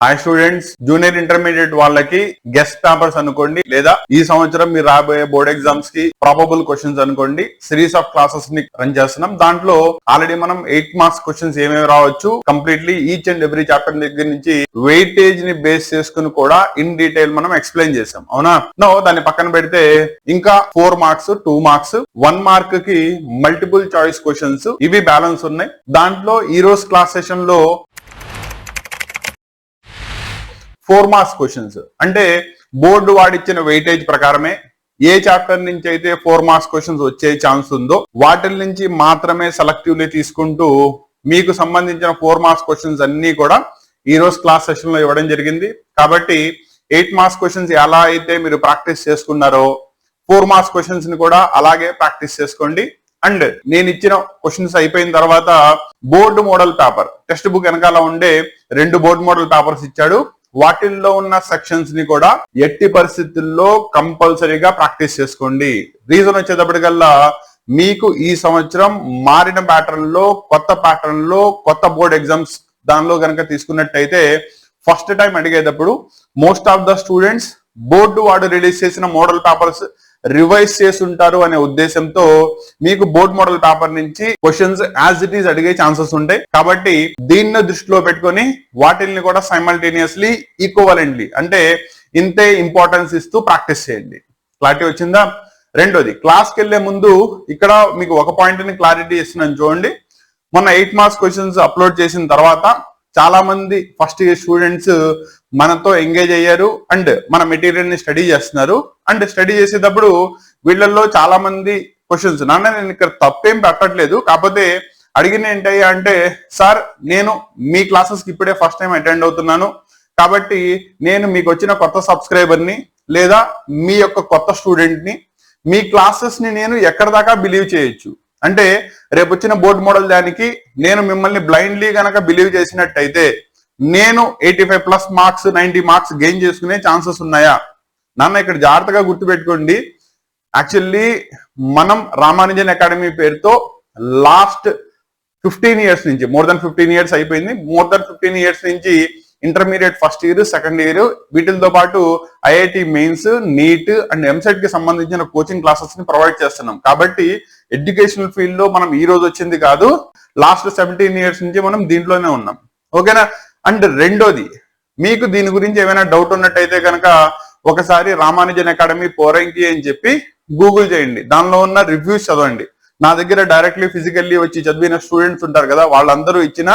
Hi students, junior intermediate వాళ్ళకి guest papers అనుకోండి, లేదా ఈ సంవత్సరం మీరు రాబోయే బోర్డ్ ఎగ్జామ్స్ కి ప్రాబబుల్ క్వశ్చన్స్ అనుకోండి. సిరీస్ ఆఫ్ క్లాసెస్ ని రన్ చేస్తున్నాం. దాంట్లో ఆల్రెడీ మనం 8 మార్క్స్ క్వశ్చన్స్ ఏమేమి రావచ్చు, completely each and every chapter దగ్గర నుంచి వెయిటేజ్ ని బేస్ చేసుకుని కూడా ఇన్ డీటెయిల్ మనం ఎక్స్ప్లెయిన్ చేసాం. అవునా? నో దాన్ని పక్కన పెడితే ఇంకా 4 మార్క్స్, 2 మార్క్స్, 1 మార్క్ కి మల్టిపుల్ చాయిస్ క్వశ్చన్స్ ఇవి బ్యాలెన్స్ ఉన్నాయి. దాంట్లో ఈ రోజు క్లాస్ సెషన్ లో 4 మార్క్స్ క్వశ్చన్స్ అంటే బోర్డు వాడిచ్చిన వెయిటేజ్ ప్రకారమే ఏ చాప్టర్ నుంచి అయితే 4 మార్క్స్ క్వశ్చన్స్ వచ్చే ఛాన్స్ ఉందో వాటి నుంచి మాత్రమే సెలెక్టివ్లీ తీసుకుంటూ మీకు సంబంధించిన 4 మార్క్స్ క్వశ్చన్స్ అన్ని కూడా ఈ రోజు క్లాస్ సెషన్ లో ఇవ్వడం జరిగింది. కాబట్టి 8 మార్క్స్ క్వశ్చన్స్ ఎలా అయితే మీరు ప్రాక్టీస్ చేసుకున్నారో 4 మార్క్స్ క్వశ్చన్స్ ని కూడా అలాగే ప్రాక్టీస్ చేసుకోండి. అండ్ నేను ఇచ్చిన క్వశ్చన్స్ అయిపోయిన తర్వాత board model paper text book వెనకాల ఉండే 2 బోర్డు మోడల్ పేపర్స్ ఇచ్చాడు. వాటిల్లో ఉన్న సెక్షన్స్ ని కూడా ఎట్టి పరిస్థితుల్లో కంపల్సరీగా ప్రాక్టీస్ చేసుకోండి. రీజన్ వచ్చేటప్పటికల్లా మీకు ఈ సంవత్సరం మారిన ప్యాటర్న్ లో కొత్త బోర్డ్ ఎగ్జామ్స్ దానిలో కనుక తీసుకున్నట్టయితే ఫస్ట్ టైం అడిగేటప్పుడు most of the students board వాడు రిలీజ్ చేసిన మోడల్ పేపర్స్ రివైజ్ చేసి ఉంటారు అనే ఉద్దేశంతో మీకు బోర్డ్ మోడల్ పేపర్ నుంచి క్వశ్చన్స్ యాజ్ ఇట్ ఈస్ అడిగే ఛాన్సెస్ ఉంటాయి. కాబట్టి దీన్ని దృష్టిలో పెట్టుకొని వాటిల్ని కూడా సైమల్టేనియస్లీ ఈక్వలెంట్లీ అంటే ఇంతే ఇంపార్టెన్స్ ఇస్తూ ప్రాక్టీస్ చేయండి. క్లారిటీ వచ్చిందా? రెండోది, క్లాస్కి వెళ్లే ముందు ఇక్కడ మీకు ఒక పాయింట్ ని క్లారిటీ ఇస్తున్నాను చూడండి. మొన్న 8 మార్క్స్ క్వశ్చన్స్ అప్లోడ్ చేసిన తర్వాత చాలా మంది ఫస్ట్ ఇయర్ స్టూడెంట్స్ మనతో ఎంగేజ్ అయ్యారు అండ్ మన మెటీరియల్ ని స్టడీ చేస్తున్నారు. అండ్ స్టడీ చేసేటప్పుడు వీళ్ళల్లో చాలా మంది క్వశ్చన్స్ నేను ఇక్కడ తప్పేం పెట్టట్లేదు, కాకపోతే అడిగిన ఏంటయ్యా అంటే, సార్ నేను మీ క్లాసెస్ కి ఇప్పుడే ఫస్ట్ టైం అటెండ్ అవుతున్నాను, కాబట్టి నేను మీకు వచ్చిన కొత్త సబ్స్క్రైబర్ ని లేదా మీ యొక్క కొత్త స్టూడెంట్ ని మీ క్లాసెస్ ని నేను ఎక్కడ దాకా బిలీవ్ చేయొచ్చు అంటే రేపు వచ్చిన బోర్డ్ మోడల్ దానికి నేను మిమ్మల్ని బ్లైండ్లీ గనక బిలీవ్ చేసినట్టయితే నేను 85+ మార్క్స్ 90 మార్క్స్ గెయిన్ చేసుకునే ఛాన్సెస్ ఉన్నాయా? నాన్న ఇక్కడ జాగ్రత్తగా గుర్తుపెట్టుకోండి. యాక్చువల్లీ మనం రామానుజన్ అకాడమీ పేరుతో లాస్ట్ 15 ఇయర్స్ నుంచి మోర్ దెన్ 15 ఇయర్స్ అయిపోయింది. మోర్ దెన్ 15 ఇయర్స్ నుంచి intermediate first year, second year వీటితో పాటు IIT mains, NEET and EAMCET కి సంబంధించిన కోచింగ్ క్లాసెస్ ని ప్రొవైడ్ చేస్తున్నాం. కాబట్టి ఎడ్యుకేషనల్ ఫీల్డ్ లో మనం ఈ రోజు వచ్చింది కాదు, లాస్ట్ 17 ఇయర్స్ నుంచి మనం దీంట్లోనే ఉన్నాం. ఓకేనా? అండ్ రెండోది, మీకు దీని గురించి ఏమైనా డౌట్ ఉన్నట్టయితే కనుక ఒకసారి రామానుజన్ అకాడమీ పోరంకి అని చెప్పి గూగుల్ చేయండి, దానిలో ఉన్న రివ్యూస్ చదవండి. నా దగ్గర డైరెక్ట్లీ ఫిజికల్లీ వచ్చి చదివిన స్టూడెంట్స్ ఉంటారు కదా, వాళ్ళందరూ ఇచ్చిన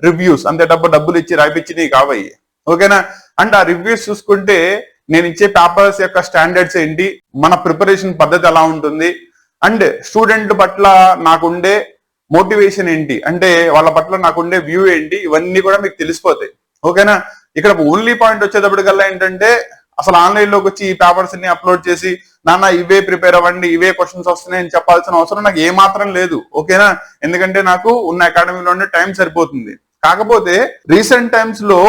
రివ్యూస్, అంతే డబ్బులు ఇచ్చి రాయిపించినవి కావయ్యి. ఓకేనా? అండ్ ఆ రివ్యూస్ చూసుకుంటే నేను ఇచ్చే పేపర్స్ యొక్క స్టాండర్డ్స్ ఏంటి, మన ప్రిపరేషన్ పద్ధతి ఎలా ఉంటుంది, అండ్ స్టూడెంట్ పట్ల నాకుండే మోటివేషన్ ఏంటి, అంటే వాళ్ళ పట్ల నాకుండే వ్యూ ఏంటి, ఇవన్నీ కూడా మీకు తెలిసిపోతాయి. ఓకేనా? ఇక్కడ ఓన్లీ పాయింట్ వచ్చేటప్పటికల్లా ఏంటంటే అసలు ఆన్లైన్ లోకి వచ్చి ఈ పేపర్స్ ని అప్లోడ్ చేసి నాన్న ఇవే ప్రిపేర్ అవ్వండి, ఇవే క్వశ్చన్స్ వస్తున్నాయని చెప్పాల్సిన అవసరం నాకు ఏమాత్రం లేదు. ఓకేనా? ఎందుకంటే నాకు ఉన్న అకాడమీలోనే టైం సరిపోతుంది. కాకపోతే రీసెంట్ టైమ్స్ లో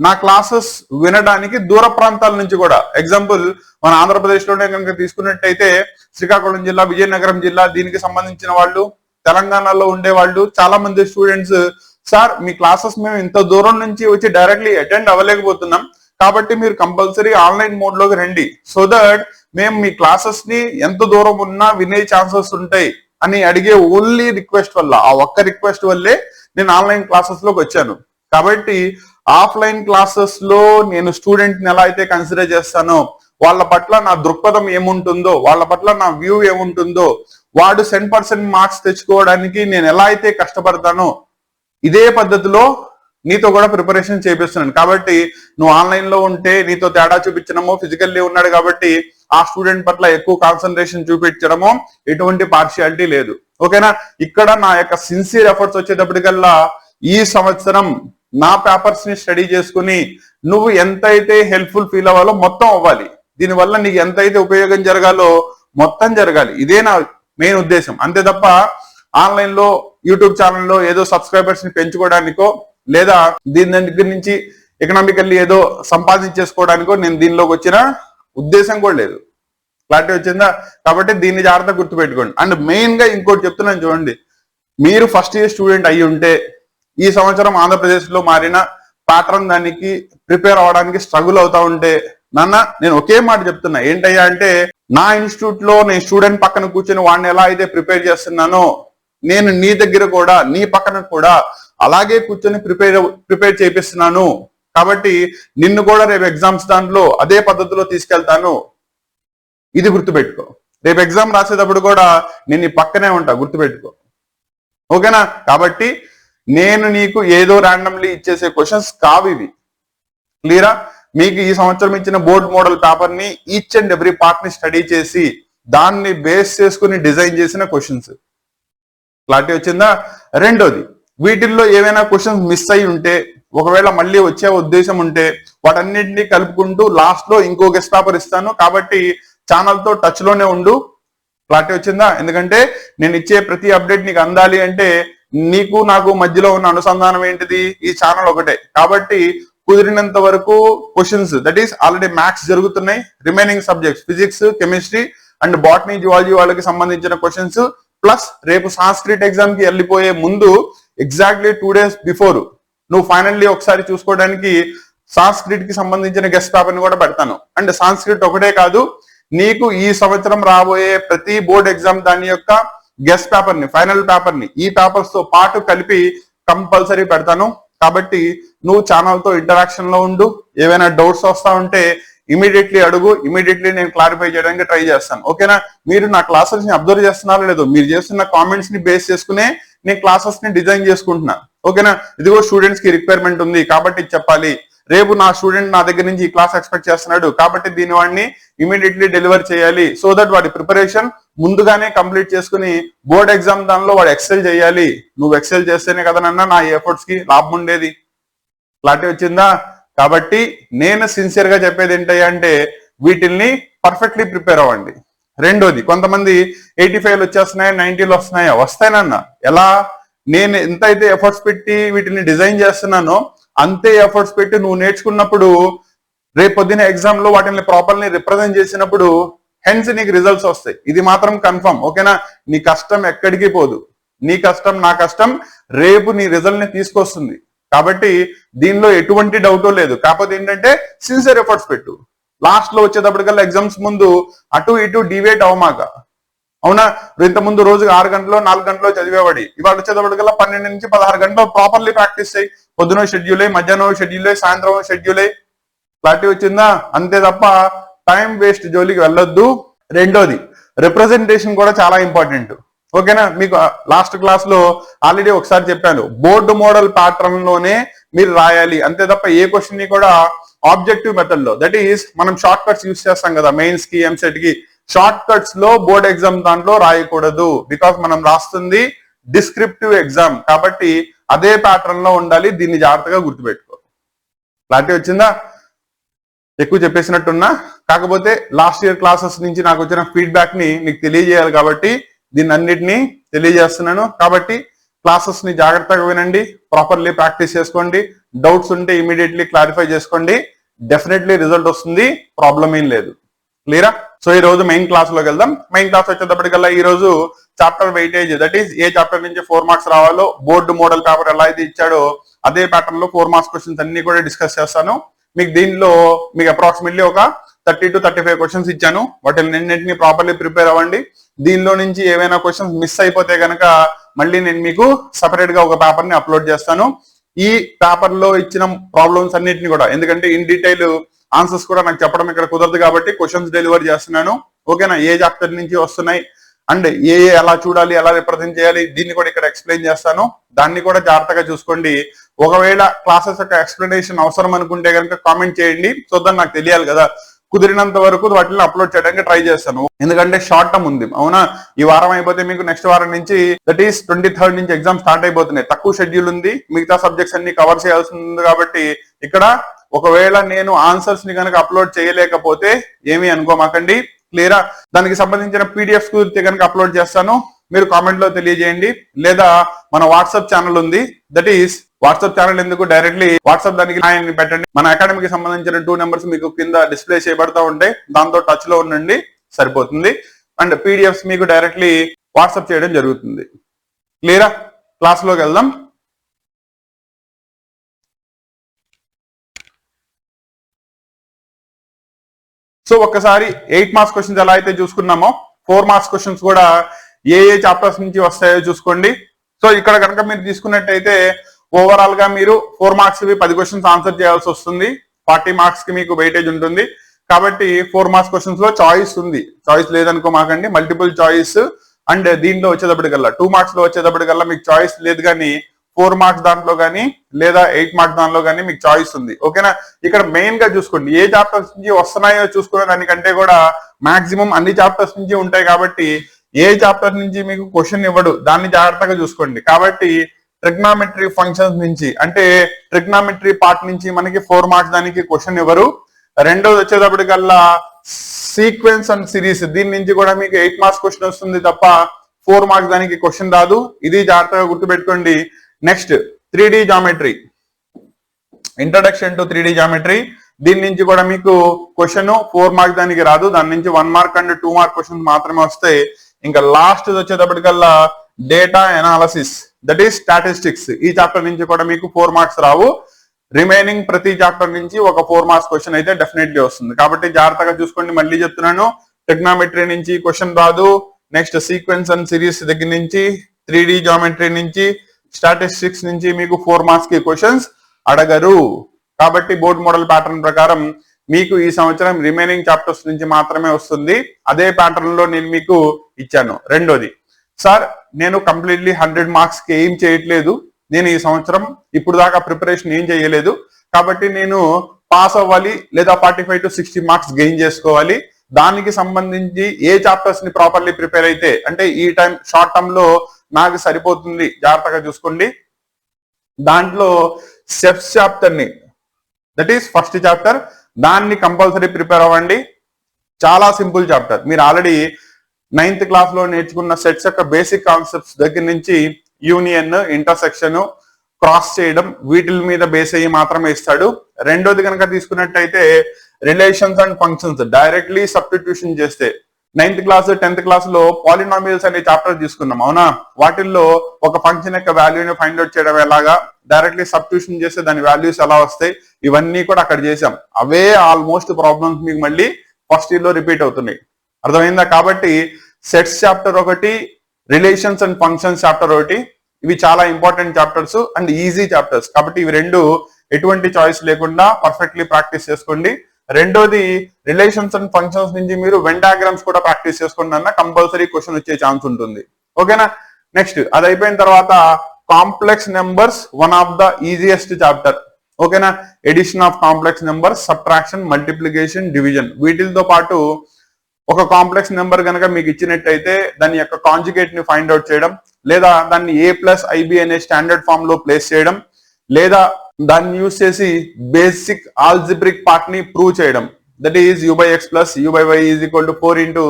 నా క్లాసెస్ వినడానికి దూర ప్రాంతాల నుంచి కూడా, ఎగ్జాంపుల్ మన ఆంధ్రప్రదేశ్ లోనే కనుక తీసుకున్నట్టయితే శ్రీకాకుళం జిల్లా, విజయనగరం జిల్లా దీనికి సంబంధించిన వాళ్ళు, తెలంగాణలో ఉండే వాళ్ళు చాలా మంది స్టూడెంట్స్, సార్ మీ క్లాసెస్ మేము ఇంత దూరం నుంచి వచ్చి డైరెక్ట్లీ అటెండ్ అవ్వలేకపోతున్నాం, కాబట్టి మీరు కంపల్సరీ ఆన్లైన్ మోడ్ లోకి రండి, సో దట్ మేము మీ క్లాసెస్ ని ఎంత దూరం ఉన్నా వినే ఛాన్సెస్ ఉంటాయి అని అడిగే ఓన్లీ రిక్వెస్ట్ వల్ల, ఆ ఒక్క రిక్వెస్ట్ వల్లే నేను ఆన్లైన్ క్లాసెస్ లోకి వచ్చాను. కాబట్టి ఆఫ్లైన్ క్లాసెస్ లో నేను స్టూడెంట్ ని ఎలా అయితే కన్సిడర్ చేస్తానో, వాళ్ళ పట్ల నా దృక్పథం ఏముంటుందో, వాళ్ళ పట్ల నా వ్యూ ఏముంటుందో, వాడు 100% మార్క్స్ తెచ్చుకోవడానికి నేను ఎలా అయితే కష్టపడతానో ఇదే పద్ధతిలో నీతో కూడా ప్రిపరేషన్ చేపిస్తున్నాను. కాబట్టి నువ్వు ఆన్లైన్ లో ఉంటే నీతో తేడా చూపించడమో, ఫిజికల్లీ ఉన్నాడు కాబట్టి ఆ స్టూడెంట్ పట్ల ఎక్కువ కాన్సన్ట్రేషన్ చూపించడమో ఎటువంటి పార్షియాలిటీ లేదు. ఓకేనా? ఇక్కడ నా యొక్క సిన్సియర్ ఎఫర్ట్స్ వచ్చేటప్పటికల్లా ఈ సంవత్సరం నా పేపర్స్ ని స్టడీ చేసుకుని నువ్వు ఎంతైతే హెల్ప్ఫుల్ ఫీల్ అవ్వాలో మొత్తం అవ్వాలి, దీనివల్ల నీకు ఎంతైతే ఉపయోగం జరగాలో మొత్తం జరగాలి. ఇదే నా మెయిన్ ఉద్దేశం. అంతే తప్ప ఆన్లైన్ లో యూట్యూబ్ ఛానల్లో ఏదో సబ్స్క్రైబర్స్ ని పెంచుకోవడానికో లేదా దీని దగ్గర నుంచి ఎకనామికల్లీ ఏదో సంపాదించేసుకోవడానికో నేను దీనిలోకి వచ్చిన ఉద్దేశం కూడా లేదు. క్లారిటీ వచ్చిందా? కాబట్టి దీన్ని జాగ్రత్తగా గుర్తుపెట్టుకోండి. అండ్ మెయిన్ గా ఇంకోటి చెప్తున్నాను చూడండి, మీరు ఫస్ట్ ఇయర్ స్టూడెంట్ అయ్యి ఉంటే ఈ సంవత్సరం ఆంధ్రప్రదేశ్ లో మారిన ప్యాటర్న్ దానికి ప్రిపేర్ అవ్వడానికి స్ట్రగుల్ అవుతా ఉంటే నాన్న నేను ఒకే మాట చెప్తున్నా ఏంటయ్యా అంటే నా ఇన్స్టిట్యూట్ లో నేను స్టూడెంట్ పక్కన కూర్చొని వాడిని ఎలా అయితే ప్రిపేర్ చేస్తున్నానో నేను నీ దగ్గర కూడా నీ పక్కన కూడా అలాగే కూర్చొని ప్రిపేర్ చేపిస్తున్నాను. కాబట్టి నిన్ను కూడా రేపు ఎగ్జామ్స్ దాంట్లో అదే పద్ధతిలో తీసుకెళ్తాను. ఇది గుర్తుపెట్టుకో. రేపు ఎగ్జామ్ రాసేటప్పుడు కూడా నేను నీ పక్కనే ఉంటా, గుర్తుపెట్టుకో. ఓకేనా? కాబట్టి నేను నీకు ఏదో ర్యాండమ్లీ ఇచ్చేసే క్వశ్చన్స్ కావు ఇవి. క్లియరా? మీకు ఈ సంవత్సరం ఇచ్చిన బోర్డ్ మోడల్ పేపర్ ని ఈచ్ అండ్ ఎవ్రీ పార్ట్ ని స్టడీ చేసి దాన్ని బేస్ చేసుకుని డిజైన్ చేసిన క్వశ్చన్స్. క్లారిటీ వచ్చిందా? రెండోది, వీటిల్లో ఏవైనా క్వశ్చన్స్ మిస్ అయి ఉంటే, ఒకవేళ మళ్ళీ వచ్చే ఉద్దేశం ఉంటే వాటన్నింటినీ కలుపుకుంటూ లాస్ట్ లో ఇంకో గెస్ట్ పేపర్ ఇస్తాను. కాబట్టి ఛానల్ తో టచ్ లోనే ఉండు. క్లారిటీ వచ్చిందా? ఎందుకంటే నేను ఇచ్చే ప్రతి అప్డేట్ నీకు అందాలి అంటే నీకు నాకు మధ్యలో ఉన్న అనుసంధానం ఏంటిది? ఈ ఛానల్ ఒకటే. కాబట్టి కుదిరినంత వరకు questions, that is already maths జరుగుతున్నాయి, remaining subjects physics, chemistry and botany, zoology వాళ్ళకి సంబంధించిన క్వశ్చన్స్ ప్లస్ రేపు సాంస్క్రిట్ ఎగ్జామ్ కి వెళ్ళిపోయే ముందు ఎగ్జాక్ట్లీ 2 days బిఫోర్ నువ్వు ఫైనల్లీ ఒకసారి చూసుకోవడానికి సాంస్క్రిట్ కి సంబంధించిన గెస్ట్ పేపర్ ని కూడా పెడతాను. అండ్ సాంస్క్రిట్ ఒకటే కాదు, నీకు ఈ సంవత్సరం రాబోయే ప్రతి బోర్డ్ ఎగ్జామ్ దాని యొక్క గెస్ట్ పేపర్ ని, ఫైనల్ పేపర్ ని ఈ పేపర్స్ తో పాటు కలిపి కంపల్సరీ పెడతాను. కాబట్టి నువ్వు ఛానల్ తో ఇంటరాక్షన్ లో ఉండు. ఏవైనా డౌట్స్ వస్తా ఉంటే ఇమీడియట్లీ అడుగు, ఇమీడియట్లీ నేను క్లారిఫై చేయడానికి ట్రై చేస్తాను. ఓకేనా? మీరు నా క్లాసెస్ ని అబ్జర్వ్ చేస్తున్నారో లేదో, మీరు చేస్తున్న కామెంట్స్ ని బేస్ చేసుకునే నేను క్లాసెస్ ని డిజైన్ చేసుకుంటున్నా. ఓకేనా? ఇదిగో స్టూడెంట్స్ కి రిక్వైర్మెంట్ ఉంది కాబట్టి చెప్పాలి, రేపు నా స్టూడెంట్ నా దగ్గర నుంచి ఈ క్లాస్ ఎక్స్పెక్ట్ చేస్తున్నాడు కాబట్టి దీని వాడిని ఇమీడియట్లీ డెలివర్ చేయాలి. సో దట్ వాడి ప్రిపరేషన్ ముందుగానే కంప్లీట్ చేసుకుని బోర్డ్ ఎగ్జామ్ దానిలో వాడు ఎక్సెల్ చేయాలి. నువ్వు ఎక్సెల్ చేస్తేనే కదా నా ఎఫర్ట్స్ కి లాభం ఉండేది. క్లారిటీ వచ్చిందా? కాబట్టి నేను సిన్సియర్ గా చెప్పేది ఏంటంటే వీటిల్ని పర్ఫెక్ట్లీ ప్రిపేర్ అవ్వండి. రెండోది, కొంతమంది 85 వచ్చేస్తున్నాయా 90 వస్తున్నాయా? వస్తాయనన్నా. ఎలా? నేను ఎంత అయితే ఎఫర్ట్స్ పెట్టి వీటిని డిజైన్ చేస్తున్నానో అంతే ఎఫర్ట్స్ పెట్టి నువ్వు నేర్చుకున్నప్పుడు రేపు పొద్దున ఎగ్జామ్ లో వాటిని ప్రాపర్లీ రిప్రజెంట్ చేసినప్పుడు హెన్స్ నీకు రిజల్ట్స్ వస్తాయి. ఇది మాత్రం కన్ఫర్మ్. ఓకేనా? నీ కష్టం ఎక్కడికి పోదు. నీ కష్టం నా కష్టం రేపు నీ రిజల్ట్ ని తీసుకొస్తుంది. కాబట్టి దీనిలో ఎటువంటి డౌట్ లేదు. కాకపోతే ఏంటంటే సిన్సియర్ ఎఫర్ట్స్ పెట్టు. లాస్ట్ లో వచ్చేటప్పటికల్లా ఎగ్జామ్స్ ముందు అటు ఇటు డివేట్ అవమాక. అవునా? ఇంతకుముందు రోజుకి 6 గంటలు 4 గంటలు చదివేవాడి, ఇవాళ వచ్చేటప్పటికల్లా 12 నుంచి 16 గంటలు ప్రాపర్లీ ప్రాక్టీస్ చేయి. పొద్దున షెడ్యూల్ అయ్యి, మధ్యాహ్నం షెడ్యూల్ అయ్యి, సాయంత్రం షెడ్యూల్ అయ్యి. క్లారిటీ వచ్చిందా? అంతే తప్ప టైం వేస్ట్ జోలికి వెళ్ళొద్దు. రెండోది, రిప్రజెంటేషన్ కూడా చాలా ఇంపార్టెంట్. ఓకేనా? మీకు లాస్ట్ క్లాస్ లో ఆల్రెడీ ఒకసారి చెప్పాను, బోర్డు మోడల్ ప్యాటర్న్ లోనే మీరు రాయాలి. అంతే తప్ప ఏ క్వశ్చన్ ని కూడా ఆబ్జెక్టివ్ మెథడ్ లో, దట్ ఈస్ మనం షార్ట్ కట్స్ యూస్ చేస్తాం కదా మెయిన్స్ కి, ఎంసెట్ కి, షార్ట్ కట్స్ లో బోర్డ్ ఎగ్జామ్ దాంట్లో రాయకూడదు. బికాస్ మనం రాస్తుంది డిస్క్రిప్టివ్ ఎగ్జామ్ కాబట్టి అదే ప్యాటర్న్ లో ఉండాలి. దీన్ని జాగ్రత్తగా గుర్తుపెట్టుకో. క్లారిటీ వచ్చిందా? ఎక్కువ చెప్పేసినట్టున్నా, కాకపోతే లాస్ట్ ఇయర్ క్లాసెస్ నుంచి నాకు వచ్చిన ఫీడ్బ్యాక్ ని నీకు తెలియజేయాలి కాబట్టి దీన్ని అన్నిటినీ తెలియజేస్తున్నాను. కాబట్టి క్లాసెస్ ని జాగ్రత్తగా వినండి, ప్రాపర్లీ ప్రాక్టీస్ చేసుకోండి. డౌట్స్ ఉంటే ఇమీడియట్లీ క్లారిఫై చేసుకోండి. డెఫినెట్లీ రిజల్ట్ వస్తుంది, ప్రాబ్లం ఏం లేదు. క్లియరా? సో ఈ రోజు మెయిన్ క్లాస్ లోకి వెళ్దాం. మెయిన్ క్లాస్ వచ్చేటప్పటికల్లా ఈ రోజు chapter weightage, that is A chapter నుంచి 4 మార్క్స్ రావాలో బోర్డు మోడల్ పేపర్ ఎలా అయితే ఇచ్చాడో అదే ప్యాటర్న్ లో 4 మార్క్స్ క్వశ్చన్స్ అన్ని కూడా డిస్కస్ చేస్తాను. మీకు దీనిలో మీకు అప్రాక్సిమేట్లీ ఒక 30 to 35 క్వశ్చన్స్ ఇచ్చాను. వాటిని ప్రాపర్లీ ప్రిపేర్ అవ్వండి. దీనిలో నుంచి ఏవైనా క్వశ్చన్స్ మిస్ అయిపోతే కనుక మళ్ళీ నేను మీకు సపరేట్ గా ఒక పేపర్ ని అప్లోడ్ చేస్తాను. ఈ పేపర్ లో ఇచ్చిన ప్రాబ్లమ్స్ అన్నిటిని కూడా, ఎందుకంటే ఇన్ డీటెయిల్ ఆన్సర్స్ కూడా నాకు చెప్పడం ఇక్కడ కుదరదు కాబట్టి క్వశ్చన్స్ డెలివర్ చేస్తున్నాను. ఓకేనా? ఏ చాప్టర్ నుంచి వస్తున్నాయి అండ్ ఏ ఎలా చూడాలి, ఎలా రిప్రజెంట్ చేయాలి, దీన్ని కూడా ఇక్కడ ఎక్స్ప్లెయిన్ చేస్తాను. దాన్ని కూడా జాగ్రత్తగా చూసుకోండి. ఒకవేళ క్లాసెస్ యొక్క ఎక్స్ప్లెనేషన్ అవసరం అనుకుంటే కనుక కామెంట్ చేయండి. చూద్దాం, నాకు తెలియాలి కదా. కుదిరినంత వరకు వాటిని అప్లోడ్ చేయడానికి ట్రై చేస్తాను. ఎందుకంటే షార్ట్ టర్మ్ ఉంది. అవునా? ఈ వారం అయిపోతే మీకు నెక్స్ట్ వారం నుంచి, దట్ ఈస్ 23rd నుంచి ఎగ్జామ్ స్టార్ట్ అయిపోతున్నాయి. తక్కువ షెడ్యూల్ ఉంది, మిగతా సబ్జెక్ట్స్ అన్ని కవర్ చేయాల్సి ఉంది. కాబట్టి ఇక్కడ ఒకవేళ నేను ఆన్సర్స్ ని కనుక అప్లోడ్ చేయలేకపోతే ఏమీ అనుకోమాకండి. క్లియరా? దానికి సంబంధించిన పీడిఎఫ్స్ కుదిరితే కనుక అప్లోడ్ చేస్తాను. మీరు కామెంట్ లో తెలియజేయండి. లేదా మన వాట్సాప్ ఛానల్ ఉంది, దట్ ఈస్ వాట్సాప్ ఛానల్ ఎందుకు, డైరెక్ట్లీ వాట్సాప్ దానికి పెట్టండి. మన అకాడమీకి సంబంధించిన 2 నెంబర్స్ మీకు కింద డిస్ప్లే చేయబడతా ఉంటాయి. దాంతో టచ్ లో ఉండండి, సరిపోతుంది. అండ్ పీడిఎఫ్స్ మీకు డైరెక్ట్లీ వాట్సాప్ చేయడం జరుగుతుంది. క్లియరా? క్లాస్ లోకి వెళ్దాం. సో ఒక్కసారి 8 మార్క్స్ క్వశ్చన్స్ ఎలా అయితే చూసుకున్నామో 4 మార్క్స్ క్వశ్చన్స్ కూడా ఏ చాప్టర్స్ నుంచి వస్తాయో చూసుకోండి. సో ఇక్కడ కనుక మీరు తీసుకున్నట్టయితే ఓవరాల్ గా మీరు 4 మార్క్స్ 10 క్వశ్చన్స్ ఆన్సర్ చేయాల్సి వస్తుంది. 40 మార్క్స్ కి మీకు వెయిటేజ్ ఉంటుంది. కాబట్టి 4 మార్క్స్ క్వశ్చన్స్ లో చాయిస్ ఉంది. చాయిస్ లేదనుకో మాకండి, మల్టిపుల్ చాయిస్. అండ్ దీంట్లో వచ్చేటప్పటికల్లా 2 మార్క్స్ లో వచ్చేటప్పటికల్లా మీకు చాయిస్ లేదు, కానీ 4 మార్క్స్ దాంట్లో కానీ లేదా 8 మార్క్స్ దాంట్లో కానీ మీకు చాయిస్ ఉంది. ఓకేనా? ఇక్కడ మెయిన్ గా చూసుకోండి, ఏ చాప్టర్స్ నుంచి వస్తున్నాయో చూసుకునే దానికంటే కూడా మాక్సిమం అన్ని చాప్టర్స్ నుంచి ఉంటాయి. కాబట్టి ఏ చాప్టర్ నుంచి మీకు క్వశ్చన్ ఇవ్వడు, దాన్ని జాగ్రత్తగా చూసుకోండి. కాబట్టి ట్రిగ్నామెట్రీ ఫంక్షన్స్ నుంచి, అంటే ట్రిగ్నామెట్రీ పార్ట్ నుంచి మనకి 4 మార్క్స్ దానికి క్వశ్చన్ ఇవ్వరు. రెండోది వచ్చేటప్పటికల్లా సీక్వెన్స్ అండ్ సిరీస్, దీని నుంచి కూడా మీకు 8 మార్క్స్ క్వశ్చన్ వస్తుంది తప్ప 4 మార్క్స్ దానికి క్వశ్చన్ రాదు. ఇది జాగ్రత్తగా గుర్తుపెట్టుకోండి. Next 3D geometry, introduction to 3D geometry, దీని నుంచి కూడా మీకు క్వశ్చన్ 4 మార్క్స్ దానికి రాదు. దాని నుంచి 1 మార్క్ అండ్ 2 మార్క్ క్వశ్చన్స్ మాత్రమే వస్తాయి. ఇంకా లాస్ట్ వచ్చేటప్పటికల్లా data analysis, that is statistics, ఈ చాప్టర్ నుంచి కూడా మీకు 4 మార్క్స్ రావు. రిమైనింగ్ ప్రతి చాప్టర్ నుంచి ఒక 4 మార్క్స్ క్వశ్చన్ అయితే డెఫినెట్లీ వస్తుంది. కాబట్టి జాగ్రత్తగా చూసుకోండి. మళ్ళీ చెప్తున్నాను, ట్రిగ్నామెట్రీ నుంచి క్వశ్చన్ రాదు. నెక్స్ట్ సీక్వెన్స్ అండ్ సిరీస్ దగ్గర నుంచి, 3D జామెట్రీ నుంచి, స్టాటిస్టిక్స్ నుంచి మీకు 4 మార్క్స్ కి క్వశ్చన్స్ అడగరు. కాబట్టి బోర్డ్ మోడల్ ప్యాటర్న్ ప్రకారం మీకు ఈ సంవత్సరం రిమైనింగ్ చాప్టర్స్ నుంచి మాత్రమే వస్తుంది. అదే ప్యాటర్న్ లో నేను మీకు ఇచ్చాను. రెండోది, సార్ నేను కంప్లీట్లీ 100 మార్క్స్ కి ఏం చేయట్లేదు, నేను ఈ సంవత్సరం ఇప్పుడు దాకా ప్రిపరేషన్ ఏం చేయలేదు, కాబట్టి నేను పాస్ అవ్వాలి లేదా 45 to 60 మార్క్స్ గెయిన్ చేసుకోవాలి. దానికి సంబంధించి ఏ చాప్టర్స్ ని ప్రాపర్లీ ప్రిపేర్ అయితే, అంటే ఈ టైం షార్ట్ టర్మ్ లో నాకు సరిపోతుంది, జాగ్రత్తగా చూసుకోండి. దాంట్లో స్టెప్స్ చాప్టర్ ని, దట్ ఈస్ ఫస్ట్ చాప్టర్, దాన్ని కంపల్సరీ ప్రిపేర్ అవ్వండి. చాలా సింపుల్ చాప్టర్. మీరు ఆల్రెడీ 9th క్లాస్ లో నేర్చుకున్న సెట్స్ యొక్క బేసిక్ కాన్సెప్ట్స్ దగ్గర నుంచి యూనియన్, ఇంటర్సెక్షన్, క్రాస్ చేయడం, వీటి మీద బేస్ అయ్యి మాత్రమే ఇస్తాడు. రెండోది కనుక తీసుకున్నట్టయితే relations and functions, directly substitution చేస్తే 9th క్లాస్ 10th క్లాస్ లో పాలినామియల్స్ అనే చాప్టర్ తీసుకున్నాం, అవునా? వాటిల్లో ఒక ఫంక్షన్ యొక్క వాల్యూని ఫైండ్ అవుట్ చేయడం ఎలాగా, డైరెక్ట్లీ సబ్స్టిట్యూషన్ చేస్తే దాని వాల్యూస్ ఎలా వస్తాయి, ఇవన్నీ కూడా అక్కడ చేసాం. అవే ఆల్మోస్ట్ ప్రాబ్లమ్స్ మీకు మళ్ళీ ఫస్ట్ ఇయర్ లో రిపీట్ అవుతున్నాయి. అర్థమైందా? కాబట్టి సెట్స్ చాప్టర్ ఒకటి, రిలేషన్స్ అండ్ ఫంక్షన్స్ చాప్టర్ ఒకటి, ఇవి చాలా important chapters and easy chapters. కాబట్టి ఇవి రెండు ఎటువంటి చాయిస్ లేకుండా పర్ఫెక్ట్లీ ప్రాక్టీస్ చేసుకోండి. రెండోది, రిలేషన్స్ అండ్ ఫంక్షన్స్ నుంచి మీరు వెన్ డయాగ్రామ్స్ కూడా ప్రాక్టీస్ చేసుకోండి అన్న, కంపల్సరీ క్వశ్చన్ వచ్చే ఛాన్స్ ఉంటుంది. ఓకేనా? నెక్స్ట్ అది అయిపోయిన తర్వాత complex numbers, one of the easiest chapter. ఓకేనా? Addition of complex numbers, subtraction, multiplication, division, వీటితో పాటు ఒక కాంప్లెక్స్ నెంబర్ కనుక మీకు ఇచ్చినట్టయితే దాని యొక్క కాంజుగేట్ ని ఫైండ్ అవుట్ చేయడం, లేదా దాన్ని a+ib అనే స్టాండర్డ్ ఫామ్ లో ప్లేస్ చేయడం, లేదా దాన్ని యూజ్ చేసి బేసిక్ ఆల్జిబ్రిక్ పార్ట్ ని ప్రూవ్ చేయడం, that is u/x + u/y = 4 ×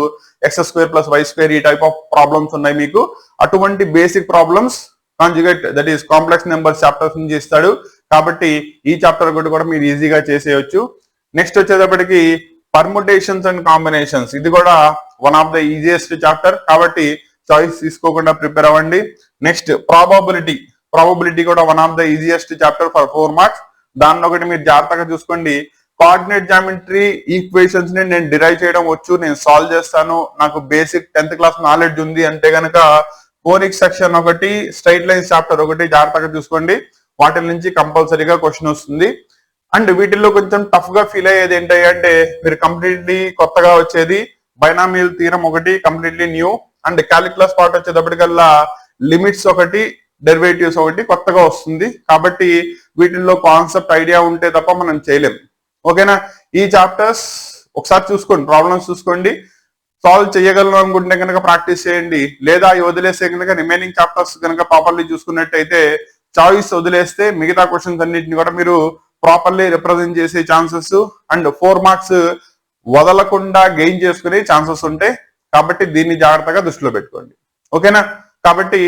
x² + y², ఈ టైప్ ఆఫ్ ప్రాబ్లమ్స్ ఉన్నాయి మీకు. అటువంటి basic problems conjugate, that is complex numbers chapters నుంచి ఇస్తాడు. కాబట్టి ఈ చాప్టర్ కూడా మీరు ఈజీగా చేసేయచ్చు. నెక్స్ట్ వచ్చేటప్పటికి పర్ముటేషన్స్ అండ్ కాంబినేషన్స్, ఇది కూడా one of the easiest chapter. కాబట్టి చాయిస్ తీసుకోకుండా ప్రిపేర్ అవ్వండి. నెక్స్ట్ ప్రాబబిలిటీ కూడా one of the easiest chapter for 4 marks. దాన్ని ఒకటి మీరు జాగ్రత్తగా చూసుకోండి. కోఆర్డినేట్ జామెట్రీ ఈక్వేషన్స్ ని నేను డిరైవ్ చేయడం వచ్చు, నేను సాల్వ్ చేస్తాను, నాకు బేసిక్ 10th క్లాస్ నాలెడ్జ్ ఉంది అంటే గనక కోనిక్ సెక్షన్ ఒకటి, స్ట్రైట్ లైన్స్ చాప్టర్ ఒకటి జాగ్రత్తగా చూసుకోండి. వాటి నుంచి కంపల్సరీగా క్వశ్చన్ వస్తుంది. అండ్ వీటిల్లో కొంచెం టఫ్ గా ఫీల్ అయ్యేది ఏంటంటే, మీరు కంప్లీట్లీ కొత్తగా వచ్చేది బైనామియల్ థీరం ఒకటి, completely new. And calculus part వచ్చేటప్పటికల్లా లిమిట్స్ ఒకటి, డెరివేటివ్స్ ఒకటి కొత్తగా వస్తుంది. కాబట్టి వీటిల్లో కాన్సెప్ట్ ఐడియా ఉంటే తప్ప మనం చేయలేం. ఓకేనా? ఈ చాప్టర్స్ ఒకసారి చూసుకోండి, ప్రాబ్లమ్స్ చూసుకోండి, సాల్వ్ చేయగలను అనుకుంటే కనుక ప్రాక్టీస్ చేయండి. లేదా వదిలేస్తే కనుక రిమైనింగ్ చాప్టర్స్ కనుక ప్రాపర్లీ చూసుకున్నట్టయితే, చాయిస్ వదిలేస్తే మిగతా క్వశ్చన్స్ అన్నింటిని కూడా మీరు ప్రాపర్లీ రిప్రజెంట్ చేసే ఛాన్సెస్ అండ్ 4 మార్క్స్ వదలకుండా గెయిన్ చేసుకునే ఛాన్సెస్ ఉంటాయి. కాబట్టి దీన్ని జాగ్రత్తగా దృష్టిలో పెట్టుకోండి. ఓకేనా? కాబట్టి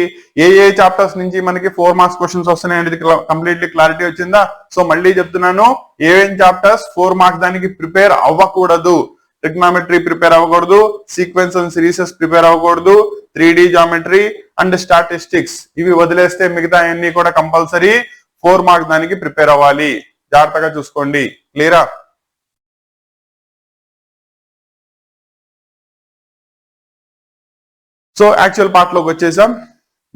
ఏ చాప్టర్స్ నుంచి మనకి 4 మార్క్స్ క్వశ్చన్స్ వస్తున్నాయి అనేది కంప్లీట్లీ క్లారిటీ వచ్చిందా? సో మళ్ళీ చెప్తున్నాను, ఏం చాప్టర్స్ 4 మార్క్స్ దానికి ప్రిపేర్ అవ్వకూడదు. ట్రిగ్నామెట్రీ ప్రిపేర్ అవ్వకూడదు, సీక్వెన్స్ అండ్ సిరీసెస్ ప్రిపేర్ అవ్వకూడదు, 3D జామెట్రీ అండ్ స్టాటిస్టిక్స్, ఇవి వదిలేస్తే మిగతా అన్ని కూడా కంపల్సరీ 4 మార్క్స్ దానికి ప్రిపేర్ అవ్వాలి. జాగ్రత్తగా చూసుకోండి. క్లియరా? సో యాక్చువల్ పార్ట్ లోకి వచ్చేసాం.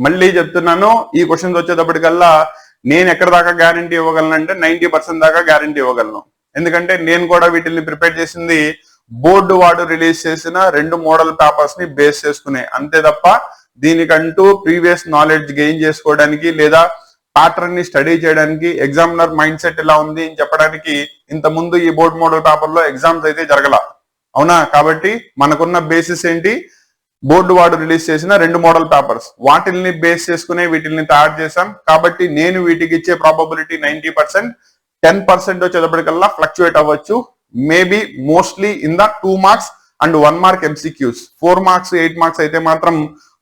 మళ్ళీ చెప్తున్నాను, ఈ క్వశ్చన్స్ వచ్చేటప్పటికల్లా నేను ఎక్కడ దాకా గ్యారంటీ ఇవ్వగలను అంటే 90% దాకా గ్యారంటీ ఇవ్వగలను. ఎందుకంటే నేను కూడా వీటిని ప్రిపేర్ చేసింది బోర్డు వాడు రిలీజ్ చేసిన 2 మోడల్ పేపర్స్ ని బేస్ చేసుకునే, అంతే తప్ప దీనికంటూ ప్రీవియస్ నాలెడ్జ్ గెయిన్ చేసుకోవడానికి లేదా ప్యాటర్న్ ని స్టడీ చేయడానికి, ఎగ్జామినర్ మైండ్ సెట్ ఎలా ఉంది అని చెప్పడానికి ఇంత ముందు ఈ బోర్డు మోడల్ పేపర్ లో ఎగ్జామ్స్ అయితే జరగల, అవునా? కాబట్టి మనకున్న బేసిస్ ఏంటి? బోర్డు వాడు రిలీజ్ చేసిన 2 మోడల్ పేపర్స్, వాటిల్ని బేస్ చేసుకునే వీటిని తయారు చేశాం. కాబట్టి నేను వీటికి ఇచ్చే ప్రాబబిలిటీ 90%. 10% వచ్చేటప్పటికల్లా ఫ్లక్చుయేట్ అవ్వచ్చు. Maybe mostly in the 2 marks and 1 mark MCQs. 4 marks 8 marks అయితే మాత్రం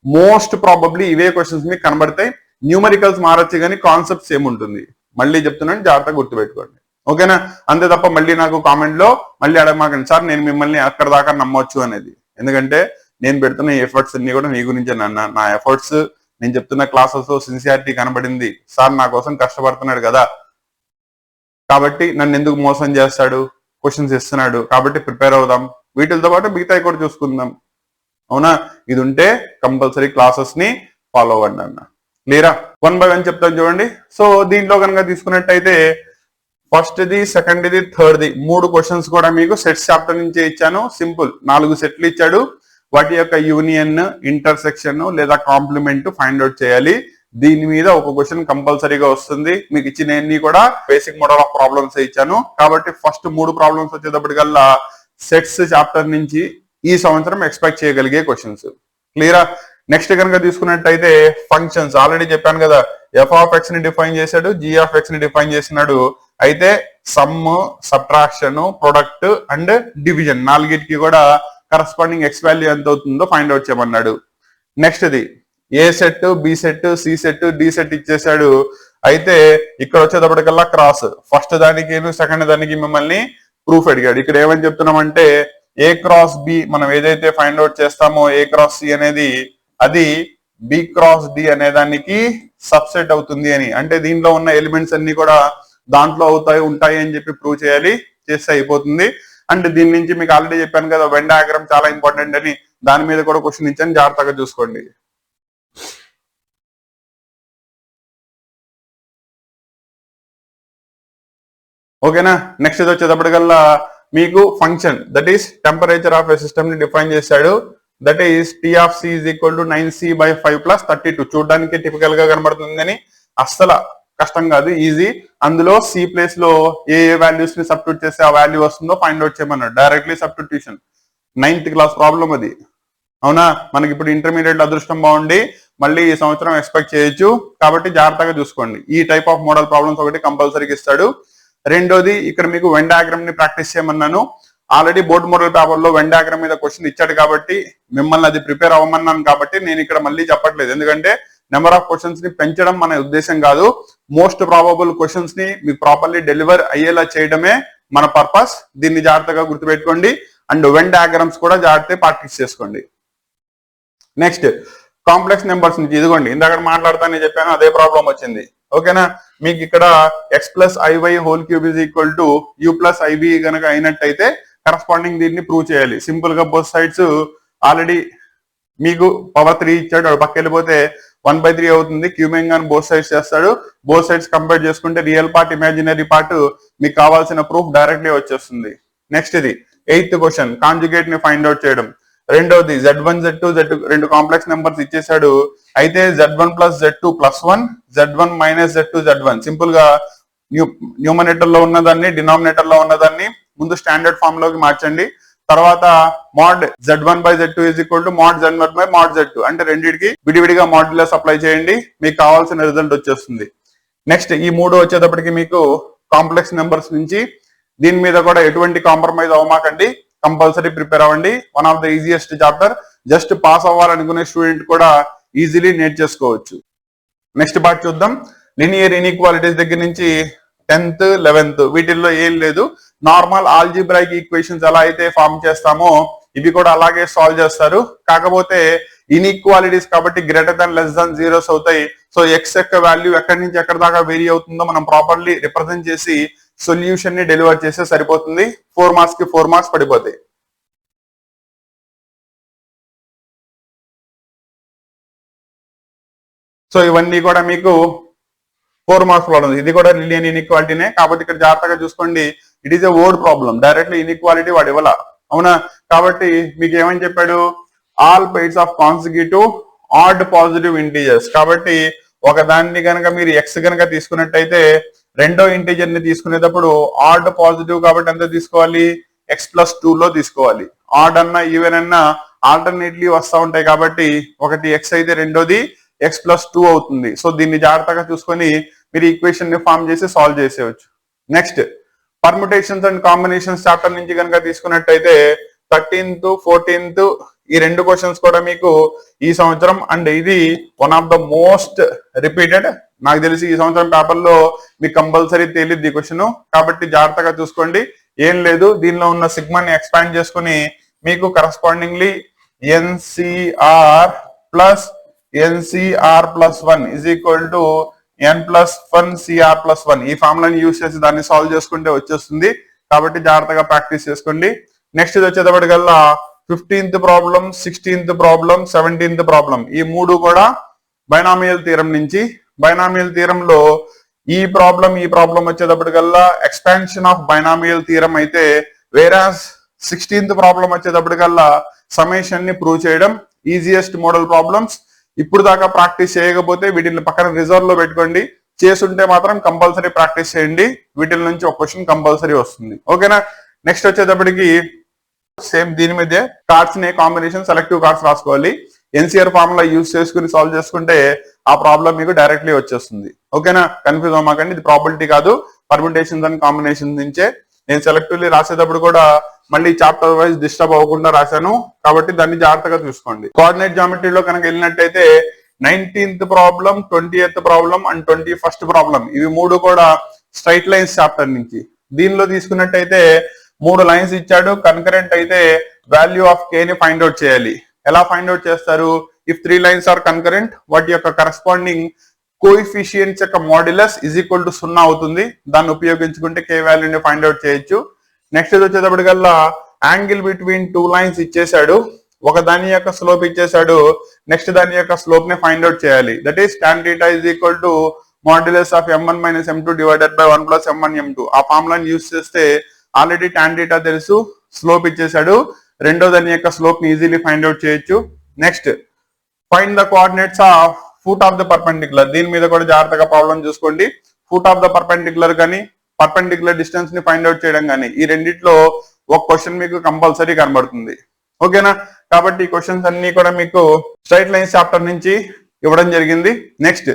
మోస్ట్ ప్రాబబ్లీ ఇవే క్వశ్చన్స్ మీకు కనబడతాయి. న్యూమరికల్స్ మారచ్చు కానీ కాన్సెప్ట్స్ ఏముంటుంది. మళ్ళీ చెప్తున్నాను, జాగ్రత్తగా గుర్తుపెట్టుకోండి, ఓకేనా? అంతే తప్ప మళ్ళీ నాకు కామెంట్ లో మళ్ళీ అడగమాకండి సార్ నేను మిమ్మల్ని అక్కడ దాకా నమ్మొచ్చు అనేది. ఎందుకంటే నేను పెడుతున్న ఎఫర్ట్స్ అన్ని కూడా మీ గురించే. నా ఎఫర్ట్స్, నేను చెప్తున్న క్లాసెస్ లో సిన్సియారిటీ కనబడింది. సార్ నా కోసం కష్టపడుతున్నాడు కదా, కాబట్టి నన్ను ఎందుకు మోసం చేస్తాడు, క్వశ్చన్స్ ఇస్తున్నాడు, కాబట్టి ప్రిపేర్ అవుదాం. వీటితో పాటు మిగతా కూడా చూసుకుందాం, అవునా? ఇది ఉంటే కంపల్సరీ క్లాసెస్ ని ఫాలో అవ్వండి అన్న. క్లియరా? 1 by 1 చెప్తాను చూడండి. సో దీంట్లో కనుక తీసుకున్నట్టయితే first the, second the, third the 3 questions కూడా మీకు సెట్స్ చాప్టర్ నుంచే ఇచ్చాను. సింపుల్ 4 సెట్లు ఇచ్చాడు. వాటి యొక్క యూనియన్, ఇంటర్సెక్షన్ లేదా కాంప్లిమెంట్ ఫైండ్ అవుట్ చేయాలి. దీని మీద ఒక క్వశ్చన్ కంపల్సరీగా వస్తుంది. మీకు ఇచ్చినవన్నీ కూడా బేసిక్ మోడల్ ఆఫ్ ప్రాబ్లమ్స్ ఇచ్చాను. కాబట్టి ఫస్ట్ 3 ప్రాబ్లమ్స్ వచ్చేటప్పటికల్లా సెట్స్ చాప్టర్ నుంచి ఈ సంవత్సరం ఎక్స్పెక్ట్ చేయగలిగే క్వశ్చన్స్. క్లియరా? నెక్స్ట్ కనుక తీసుకున్నట్టయితే ఫంక్షన్స్, ఆల్రెడీ చెప్పాను కదా, f(x) ని డిఫైన్ చేశాడు, g(x) ని డిఫైన్ చేసినాడు. అయితే sum, subtraction, product and division 4కి కూడా కరస్పాండింగ్ ఎక్స్ వాల్యూ ఎంత అవుతుందో ఫైండ్ అవుట్ చేయమన్నాడు. Next the A set, B set, C set, D set ఇచ్చేసాడు. అయితే ఇక్కడ వచ్చేటప్పటికల్లా క్రాస్, ఫస్ట్ దానికి సెకండ్ దానికి మిమ్మల్ని ప్రూఫ్ అడిగాడు. ఇక్కడ ఏమని చెప్తున్నామంటే ఏ క్రాస్ బి మనం ఏదైతే ఫైండ్ అవుట్ చేస్తామో ఏ క్రాస్ సి అనేది, అది బి క్రాస్ డి అనే దానికి సబ్సెట్ అవుతుంది అని. అంటే దీంట్లో ఉన్న ఎలిమెంట్స్ అన్ని కూడా దాంట్లో ఉంటాయి అని చెప్పి ప్రూవ్ చేయాలి. చేస్తే అయిపోతుంది. అండ్ దీని నుంచి మీకు ఆల్రెడీ చెప్పాను కదా, వెన్ డయాగ్రామ్ చాలా ఇంపార్టెంట్ అని, దాని మీద కూడా క్వశ్చన్ ఇచ్చాను, జాగ్రత్తగా చూసుకోండి. ఓకేనా? నెక్స్ట్ ఇది వచ్చేటప్పటికల్లా మీకు function, that is temperature of a system ని డిఫైన్ చేశాడు. That is T of C is equal to 9C/5 plus 32. చూడడానికి టిపికల్ గా కనబడుతుందని, అస్సలు కష్టం కాదు, ఈజీ. అందులో సి ప్లేస్ లో ఏ వాల్యూస్ ని సబ్స్టిట్యూట్ చేస్తే ఆ వాల్యూ వస్తుందో ఫైండ్ అవుట్ చేయమన్నాడు. Directly substitution, 9th class problem అది, అవునా? మనకి ఇప్పుడు ఇంటర్మీడియట్ అదృష్టం బాగుండి మళ్ళీ ఈ సంవత్సరం ఎక్స్పెక్ట్ చేయొచ్చు. కాబట్టి జాగ్రత్తగా చూసుకోండి. ఈ టైప్ ఆఫ్ మోడల్ ప్రాబ్లమ్స్ ఒకటి కంపల్సరీగా ఇస్తాడు. రెండోది ఇక్కడ మీకు వెన్ డయాగ్రామ్ ని ప్రాక్టీస్ చేయమన్నాను. ఆల్రెడీ బోర్డు మోడల్ పేపర్ లో వెన్ డయాగ్రామ్ మీద క్వశ్చన్ ఇచ్చాడు కాబట్టి మిమ్మల్ని అది ప్రిపేర్ అవ్వమన్నాను. కాబట్టి నేను ఇక్కడ మళ్ళీ చెప్పట్లేదు, ఎందుకంటే నెంబర్ ఆఫ్ క్వశ్చన్స్ ని పెంచడం మన ఉద్దేశం కాదు. మోస్ట్ ప్రాబబుల్ క్వశ్చన్స్ ని మీకు ప్రాపర్లీ డెలివర్ అయ్యేలా చేయడమే మన పర్పస్. దీన్ని జాగ్రత్తగా గుర్తుపెట్టుకోండి. అండ్ వెన్ డయాగ్రామ్స్ కూడా జాగ్రత్తగా ప్రాక్టీస్ చేసుకోండి. నెక్స్ట్ కాంప్లెక్స్ నెంబర్స్ నుంచి, ఇదిగోండి ఇందాక మాట్లాడతానని చెప్పాను, అదే ప్రాబ్లం వచ్చింది. ఓకేనా? మీకు ఇక్కడ x+iy(3) u+ib కనుక అయినట్టయితే కరస్పాండింగ్ దీన్ని ప్రూవ్ చేయాలి. సింపుల్ గా బోత్ సైడ్స్, ఆల్రెడీ మీకు పవర్ 3 ఇచ్చాడు, పక్క వెళ్ళిపోతే 1/3 అవుతుంది. క్యూబింగ్ అని బోత్ సైడ్స్ చేస్తాడు. బోత్ సైడ్స్ కంపేర్ చేసుకుంటే రియల్ పార్ట్, ఇమాజినరీ పార్ట్, మీకు కావాల్సిన ప్రూఫ్ డైరెక్ట్లీ వచ్చేస్తుంది. నెక్స్ట్ ఇది 8th క్వశ్చన్, కాంజుగేట్ ని ఫైండ్ అవుట్ చేయడం. రెండోది Z1, Z2, Z2 2 complex numbers ఇచ్చేసాడు. అయితే Z1 + Z2 + 1, Z1 - Z2 Z1. Simple గా న్యూమరేటర్ లో ఉన్నదాన్ని, డినామినేటర్ లో ఉన్నదాన్ని ముందు స్టాండర్డ్ ఫామ్ లోకి మార్చండి. తర్వాత mod Z1/Z2 = mod Z1/mod Z2, అంటే రెండింటికి విడివిడిగా మాడ్యులస్ అప్లై చేయండి, మీకు కావాల్సిన రిజల్ట్ వచ్చేస్తుంది. నెక్స్ట్ ఈ 3 వచ్చేటప్పటికి మీకు కాంప్లెక్స్ నెంబర్స్ నుంచి, దీని మీద కూడా ఎటువంటి కాంప్రమైజ్ అవ్వమాకండి, కంపల్సరీ ప్రిపేర్ అవ్వండి. One of the easiest chapter, just pass అవ్వాలనుకునే స్టూడెంట్ కూడా ఈజీలీ నేర్చేసుకోవచ్చు. నెక్స్ట్ పార్ట్ చూద్దాం. లినియర్ ఇన్ఈక్వాలిటీస్ దగ్గర నుంచి 10th, 11th వీటిల్లో ఏం లేదు. నార్మల్ ఆల్జీబ్రాయిక్ ఈక్వేషన్స్ ఎలా అయితే ఫామ్ చేస్తామో ఇవి కూడా అలాగే సాల్వ్ చేస్తారు. కాకపోతే ఇన్ఈక్వాలిటీస్ కాబట్టి >(0) అవుతాయి. సో ఎక్స్ యొక్క వాల్యూ ఎక్కడి నుంచి ఎక్కడి దాకా వేరీ అవుతుందో మనం ప్రాపర్లీ రిప్రజెంట్ చేసి సొల్యూషన్ ని డెలివర్ చేస్తే సరిపోతుంది. 4 మార్క్స్ కి 4 మార్క్స్ పడిపోతాయి. సో ఇవన్నీ కూడా మీకు 4 మార్క్స్ ప్రాబ్లమ్. ఇది కూడా లినియర్ ఇన్ఈక్వాలిటీనే, కాకపోతే ఇక్కడ జాగ్రత్తగా చూసుకోండి, it is a word problem, directly inequality వాడు ఇవ్వాల, అవునా? కాబట్టి మీకు ఏమని చెప్పాడు, all pairs of consecutive odd positive integers. కాబట్టి ఒక దాన్ని కనుక మీరు ఎక్స్ కనుక తీసుకున్నట్టయితే రెండో ఇంటీజర్ ని తీసుకునేటప్పుడు ఆడ్ పాజిటివ్ కాబట్టి ఎంత తీసుకోవాలి, x+2 లో తీసుకోవాలి. ఆడ్ అన్నా ఈవెన్ అన్నా ఆల్టర్నేట్లీ వస్తూ ఉంటాయి కాబట్టి ఒకటి ఎక్స్ అయితే రెండోది x+2 అవుతుంది. సో దీన్ని జాగ్రత్తగా చూసుకొని మీరు ఈక్వేషన్ ని ఫామ్ చేసి సాల్వ్ చేసేయచ్చు. Next permutations and combinations chapter నుంచి కనుక తీసుకున్నట్టయితే 13th 14th ఈ రెండు క్వశ్చన్స్ కూడా మీకు ఈ సంవత్సరం, అండ్ ఇది one of the most repeated, నాకు తెలిసి ఈ సంవత్సరం పేపర్ లో మీకు కంపల్సరీ తేలిద్ది క్వశ్చన్. కాబట్టి జాగ్రత్తగా చూసుకోండి. ఏం లేదు, దీనిలో ఉన్న సిగ్మాని ఎక్స్పాండ్ చేసుకుని మీకు కరస్పాండింగ్లీ NCR+1 is equal to N+1CR+1 ఈ ఫార్ములాని యూజ్ చేసి దాన్ని సాల్వ్ చేసుకుంటే వచ్చేస్తుంది. కాబట్టి జాగ్రత్తగా ప్రాక్టీస్ చేసుకోండి. నెక్స్ట్ ఇది వచ్చేటప్పటికల్లా 15th problem, 16th problem, 17th problem ఈ మూడు కూడా బైనామియల్ థీరం నుంచి. బైనామియల్ థీరంలో ఈ ప్రాబ్లం వచ్చేటప్పటికల్లా ఎక్స్పాన్షన్ ఆఫ్ బైనామియల్ థీరం అయితే, వేరాస్ 16th ప్రాబ్లం వచ్చేటప్పటికల్లా సమ్మేషన్ ని ప్రూవ్ చేయడం. Easiest model problems. ఇప్పుడు దాకా ప్రాక్టీస్ చేయకపోతే వీటిని పక్కన రిజర్వ్ లో పెట్టుకోండి, చేసుంటే మాత్రం కంపల్సరీ ప్రాక్టీస్ చేయండి. వీటి నుంచి ఒక క్వశ్చన్ కంపల్సరీ వస్తుంది, ఓకేనా? నెక్స్ట్ వచ్చేటప్పటికి సేమ్ దీని మీదే కార్డ్స్ ని కాంబినేషన్ సెలెక్టివ్ కార్డ్స్ రాసుకోవాలి. ఎన్సీఆర్ ఫార్ములా యూజ్ చేసుకుని సాల్వ్ చేసుకుంటే ఆ ప్రాబ్లం మీకు డైరెక్ట్లీ వచ్చేస్తుంది, ఓకేనా? కన్ఫ్యూజ్ అవ్వమాకండి, ఇది ప్రాబిలిటీ కాదు, పర్ముటేషన్స్ అండ్ కాంబినేషన్ నుంచే. నేను సెలెక్టివ్లీ రాసేటప్పుడు కూడా మళ్ళీ చాప్టర్ వైజ్ డిస్టర్బ్ అవ్వకుండా రాశాను, కాబట్టి దాన్ని జాగ్రత్తగా చూసుకోండి. కోఆర్డినేట్ జామెట్రీలో కనుక వెళ్ళినట్టయితే 19th problem, 20th problem and 21st problem ఇవి మూడు కూడా స్ట్రైట్ లైన్స్ చాప్టర్ నుంచి. దీనిలో తీసుకున్నట్టయితే 3 లైన్స్ ఇచ్చాడు. కన్కరెంట్ అయితే వాల్యూ ఆఫ్ కే ని ఫైండ్ అవుట్ చేయాలి. ఎలా ఫైండ్ అవుట్ చేస్తారు? ఇఫ్ 3 లైన్స్ ఆర్ కన్కరెంట్, వాటి యొక్క కరస్పాండింగ్ కోఎఫిషియెంట్స్ యొక్క మాడ్యులస్ ఈజ్ ఈక్వల్ టు 0 అవుతుంది. దాన్ని ఉపయోగించుకుంటే కే వాల్యూని ఫైండ్ అవుట్ చేయొచ్చు. నెక్స్ట్ వచ్చేటప్పటికల్లా యాంగిల్ బిట్వీన్ 2 లైన్స్ ఇచ్చేసాడు, ఒక దాని యొక్క స్లోప్ ఇచ్చేసాడు, నెక్స్ట్ దాని యొక్క స్లోప్ ని ఫైండ్ అవుట్ చేయాలి. That is tan θ is equal to modulus of m1 - m2 divided by 1 + m1 m2. ఆ ఫార్ములాని యూజ్ చేస్తే ఆల్రెడీ tan θ తెలుసు, స్లోప్ ఇచ్చేసాడు, రెండో దాని యొక్క స్లోప్ ని ఈజీలీ ఫైండ్ అవుట్ చేయొచ్చు. Next find the coordinates of foot of the perpendicular. దీని మీద కూడా జాగ్రత్తగా ప్రాబ్లం చూసుకోండి. ఫుట్ ఆఫ్ ద పర్పెండిక్యులర్ కానీ పర్పెండిక్యులర్ డిస్టెన్స్ ని ఫైండ్ అవుట్ చేయడం కానీ ఈ రెండిట్లో ఒక క్వశ్చన్ మీకు కంపల్సరీ కనబడుతుంది, ఓకేనా? కాబట్టి ఈ క్వశ్చన్స్ అన్ని కూడా మీకు స్ట్రైట్ లైన్స్ చాప్టర్ నుంచి ఇవ్వడం జరిగింది. నెక్స్ట్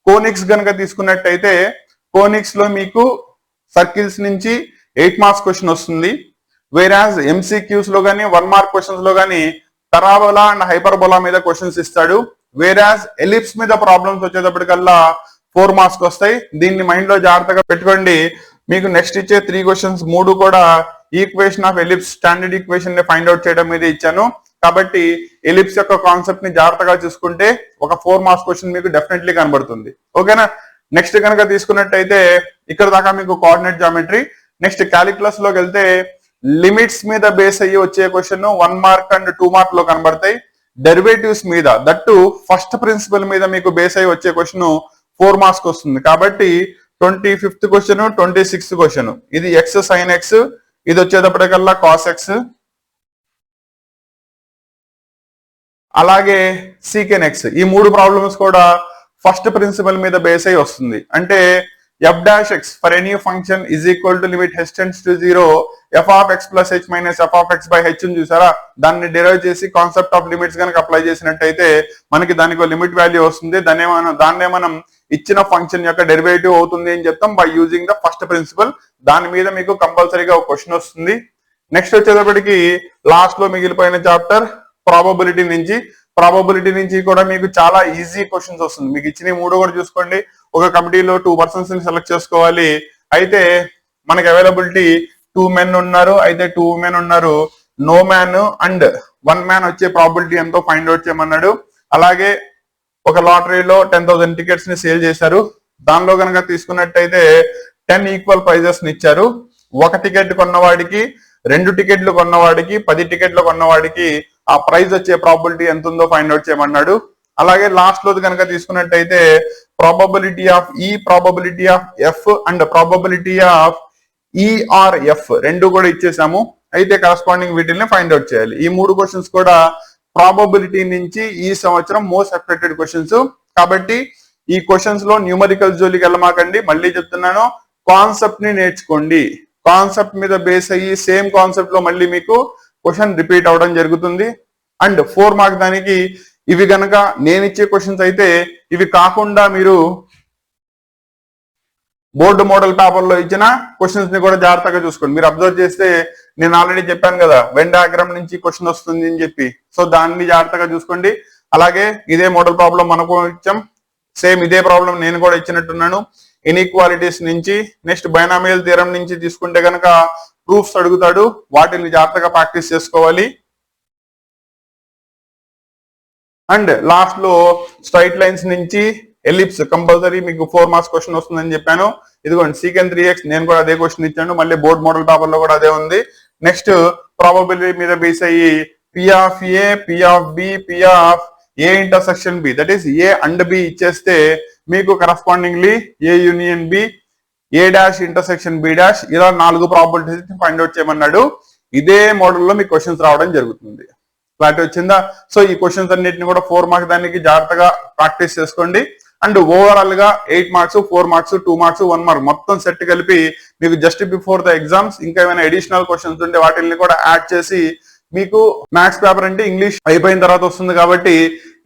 కోనిక్స్ కనుక తీసుకున్నట్టయితే కోనిక్స్ లో మీకు సర్కిల్స్ నుంచి 8 మార్క్స్ క్వశ్చన్ వస్తుంది. వేరాజ్ ఎంసీక్యూస్ లో కానీ 1 మార్క్ క్వశ్చన్స్ లో కానీ పరాబోలా అండ్ హైపర్బోలా మీద క్వశ్చన్స్ ఇస్తాడు. వేరాజ్ ఎలిప్స్ మీద ప్రాబ్లమ్స్ వచ్చేటప్పటికల్లా 4 మార్క్స్ వస్తాయి. దీన్ని మైండ్ లో జాగ్రత్తగా పెట్టుకోండి. మీకు నెక్స్ట్ ఇచ్చే 3 క్వశ్చన్స్ 3 కూడా equation of ellipse standard equation ని ఫైండ్ అవుట్ చేయడం మీద ఇచ్చాను. కాబట్టి ఎలిప్స్ యొక్క కాన్సెప్ట్ ని జాగ్రత్తగా చూసుకుంటే ఒక 4 మార్క్స్ క్వశ్చన్ మీకు డెఫినెట్లీ కనబడుతుంది, ఓకేనా? నెక్స్ట్ కనుక తీసుకున్నట్టయితే ఇక్కడ దాకా మీకు కోఆర్డినేట్ జామెట్రీ. నెక్స్ట్ క్యాలిక్యులస్ లోకి వెళ్తే లిమిట్స్ మీద బేస్ అయ్యి వచ్చే క్వశ్చన్ 1 మార్క్ అండ్ 2 మార్క్ లో కనబడతాయి. డెరివేటివ్స్ మీద, దట్టు ఫస్ట్ ప్రిన్సిపల్ మీద మీకు బేస్ అయ్యి వచ్చే క్వశ్చన్ 4 మార్క్స్ వస్తుంది. కాబట్టి 25th క్వశ్చన్, 26th క్వశ్చన్ ఇది ఎక్స్ సైన్ ఎక్స్, ఇది వచ్చేటప్పటికల్లా కాస్ ఎక్స్, అలాగే సీకెన్ ఎక్స్. ఈ 3 ప్రాబ్లమ్స్ కూడా ఫస్ట్ ప్రిన్సిపల్ మీద బేస్ అయ్యి వస్తుంది. అంటే f' for any function is equal to limit h tends to 0 f of x plus h minus f of x by h ని చూసారా, దాన్ని డిరైవ్ చేసి కాన్సెప్ట్ ఆఫ్ లిమిట్స్ కనుక అప్లై చేసినట్టయితే మనకి దానికి లిమిట్ వాల్యూ వస్తుంది. దాన్నే మనం ఇచ్చిన ఫంక్షన్ యొక్క డెరివేటివ్ అవుతుంది అని చెప్తాం by using the first principle. దాని మీద మీకు కంపల్సరీగా ఒక క్వశ్చన్ వస్తుంది. నెక్స్ట్ వచ్చేటప్పటికి లాస్ట్ లో మిగిలిపోయిన చాప్టర్ ప్రాబబిలిటీ నుంచి. ప్రాబబిలిటీ నుంచి కూడా మీకు చాలా ఈజీ క్వశ్చన్స్ వస్తుంది. మీకు ఇచ్చిన 3 కూడా చూసుకోండి. ఒక కమిటీలో 2 persons ని సెలెక్ట్ చేసుకోవాలి. అయితే మనకి అవైలబిలిటీ 2 men ఉన్నారు, అయితే 2 women ఉన్నారు. నో మ్యాన్ అండ్ 1 man వచ్చే ప్రాబిలిటీ ఎంతో ఫైండ్ అవుట్ చేయమన్నాడు. అలాగే ఒక లాటరీలో 10,000 టికెట్స్ ని సేల్ చేశారు. దానిలో కనుక తీసుకున్నట్టయితే 10 ఈక్వల్ ప్రైజెస్ ని ఇచ్చారు. 1 టికెట్ కొన్నవాడికి, 2 టికెట్లు కొన్నవాడికి, 10 టికెట్లు కొన్నవాడికి ఆ ప్రైజ్ వచ్చే ప్రాబిలిటీ ఎంత ఉందో ఫైండ్ అవుట్ చేయమన్నాడు. అలాగే లాస్ట్ లో కనుక తీసుకున్నట్టయితే ప్రాబబిలిటీ ఆఫ్ ఈ, probability of F and probability of ERF రెండు కూడా ఇచ్చేసాము. అయితే కరస్పాండింగ్ వీటిల్ని ఫైండ్ అవుట్ చేయాలి. ఈ 3 క్వశ్చన్స్ కూడా ప్రాబబిలిటీ నుంచి ఈ సంవత్సరం మోస్ట్ ఎక్స్పెక్టెడ్ క్వశ్చన్స్. కాబట్టి ఈ క్వశ్చన్స్ లో న్యూమరికల్ జోలికి వెళ్ళమాకండి. మళ్ళీ చెప్తున్నాను, కాన్సెప్ట్ ని నేర్చుకోండి. కాన్సెప్ట్ మీద బేస్ అయ్యి సేమ్ కాన్సెప్ట్ లో మళ్ళీ మీకు క్వశ్చన్ రిపీట్ అవడం జరుగుతుంది. అండ్ 4 మార్క్ దానికి ఇవి గనక నేను ఇచ్చే క్వశ్చన్స్ అయితే, ఇవి కాకుండా మీరు బోర్డు మోడల్ పేపర్ లో ఇచ్చిన క్వశ్చన్స్ ని కూడా జాగ్రత్తగా చూసుకోండి. మీరు అబ్జర్వ్ చేస్తే నేను ఆల్రెడీ చెప్పాను కదా, వెన్ డయాగ్రామ్ నుంచి క్వశ్చన్ వస్తుంది అని చెప్పి. సో దాన్ని జాగ్రత్తగా చూసుకోండి. అలాగే ఇదే మోడల్ ప్రాబ్లం మనకు ఇచ్చాం, సేమ్ ఇదే ప్రాబ్లం నేను కూడా ఇచ్చినట్టున్నాను. ఇన్ఈక్వాలిటీస్ నుంచి, నెక్స్ట్ బైనామియల్ థియరం నుంచి తీసుకుంటే కనుక ప్రూఫ్స్ అడుగుతాడు, వాటిని జాగ్రత్తగా ప్రాక్టీస్ చేసుకోవాలి. అండ్ లాస్ట్ లో స్ట్రైట్ లైన్స్ నుంచి ఎలిప్స్ కంపల్సరీ మీకు 4 మార్క్స్ క్వశ్చన్ వస్తుందని చెప్పాను. ఇదిగోండి సీకెండ్ 3x నేను కూడా అదే క్వశ్చన్ ఇచ్చాను. మళ్ళీ బోర్డ్ మోడల్ పేపర్ లో కూడా అదే ఉంది. నెక్స్ట్ ప్రాబబిలిటీ మీద బేస్ అయ్యి P of A, P of B, P of A intersection B, that is A and B ఇచ్చేస్తే మీకు correspondingly A union B, A dash intersection B dash, ఇలా 4 probabilities find out చేయమన్నాడు. ఇదే మోడల్లో మీకు questions రావడం జరుగుతుంది. క్లారిటీ వచ్చిందా? సో ఈ క్వశ్చన్స్ అన్నిటిని కూడా 4 మార్క్స్ దానికి జాగ్రత్తగా ప్రాక్టీస్ చేసుకోండి. అండ్ ఓవరాల్ గా 8 మార్క్స్, 4 మార్క్స్, 2 మార్క్స్, 1 మార్క్ మొత్తం సెట్ కలిపి మీకు జస్ట్ బిఫోర్ ద ఎగ్జామ్స్ ఇంకా ఏమైనా అడిషనల్ క్వశ్చన్స్ ఉంటే వాటిని కూడా యాడ్ చేసి మీకు మ్యాథ్స్ పేపర్ అంటే ఇంగ్లీష్ అయిపోయిన తర్వాత వస్తుంది కాబట్టి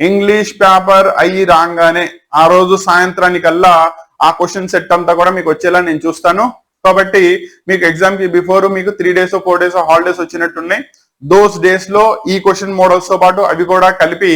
ఇంగ్లీష్ పేపర్ అయ్యి రాగానే ఆ రోజు సాయంత్రానికల్లా ఆ క్వశ్చన్ సెట్ అంతా కూడా మీకు వచ్చేలా నేను చూస్తాను. కాబట్టి మీకు ఎగ్జామ్ కి బిఫోర్ మీకు 3 days 4 days హాలిడేస్ వచ్చినట్టున్నాయి. దోస్ డేస్ లో ఈ క్వశ్చన్ మోడల్స్ తో పాటు అవి కూడా కలిపి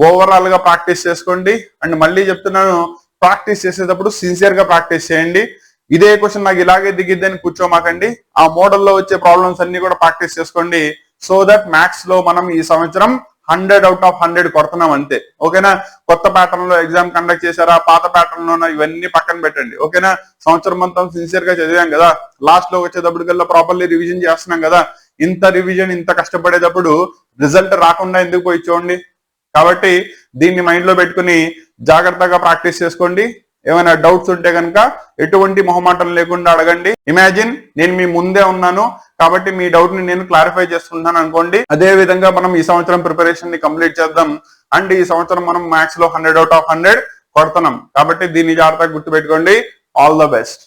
ఓవరాల్ గా ప్రాక్టీస్ చేసుకోండి. అండ్ మళ్ళీ చెప్తున్నాను, ప్రాక్టీస్ చేసేటప్పుడు సిన్సియర్ గా ప్రాక్టీస్ చేయండి. ఇదే క్వశ్చన్ నాకు ఇలాగే దిగిద్దని కూర్చోమాకండి. ఆ మోడల్లో వచ్చే ప్రాబ్లమ్స్ అన్ని కూడా ప్రాక్టీస్ చేసుకోండి. సో దట్ మ్యాథ్స్ లో మనం ఈ సంవత్సరం 100 out of 100 కొడుతున్నాం అంతే. ఓకేనా? కొత్త ప్యాటర్న్ లో ఎగ్జామ్ కండక్ట్ చేశారా, పాత ప్యాటర్న్ లో ఇవన్నీ పక్కన పెట్టండి. ఓకేనా? సంవత్సరం మొత్తం సిన్సియర్ గా చదివాం కదా, లాస్ట్ లో వచ్చేటప్పటికల్లా ప్రాపర్లీ రివిజన్ చేస్తున్నాం కదా. ఇంత రివిజన్ ఇంత కష్టపడేటప్పుడు రిజల్ట్ రాకుండా ఎందుకు పోయి చూడండి. కాబట్టి దీన్ని మైండ్ లో పెట్టుకుని జాగ్రత్తగా ప్రాక్టీస్ చేసుకోండి. ఏమైనా డౌట్స్ ఉంటే కనుక ఎటువంటి మొహమాటం లేకుండా అడగండి. ఇమాజిన్ నేను మీ ముందే ఉన్నాను కాబట్టి మీ డౌట్ ని నేను క్లారిఫై చేసుకుంటాను అనుకోండి. అదే విధంగా మనం ఈ సంవత్సరం ప్రిపరేషన్ ని కంప్లీట్ చేద్దాం. అండ్ ఈ సంవత్సరం మనం మ్యాథ్స్ లో 100 out of 100 కొడుతున్నాం కాబట్టి దీన్ని జాగ్రత్తగా గుర్తుపెట్టుకోండి. All the best.